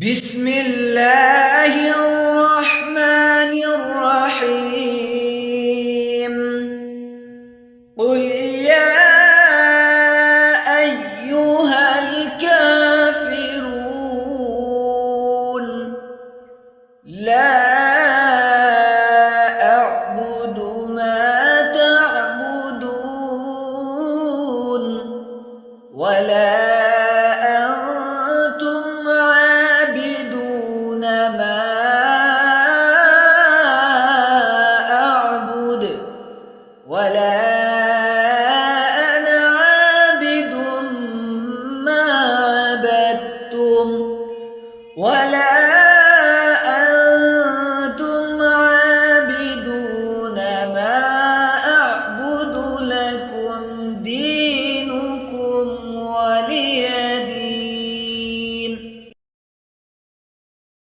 بسم الله الرحمن الرحيم. قل يا أيها الكافرون لا أعبد ما تعبدون ولا أنتم عابدون ما أعبد ولا أنا عابد ما عبدتم ولا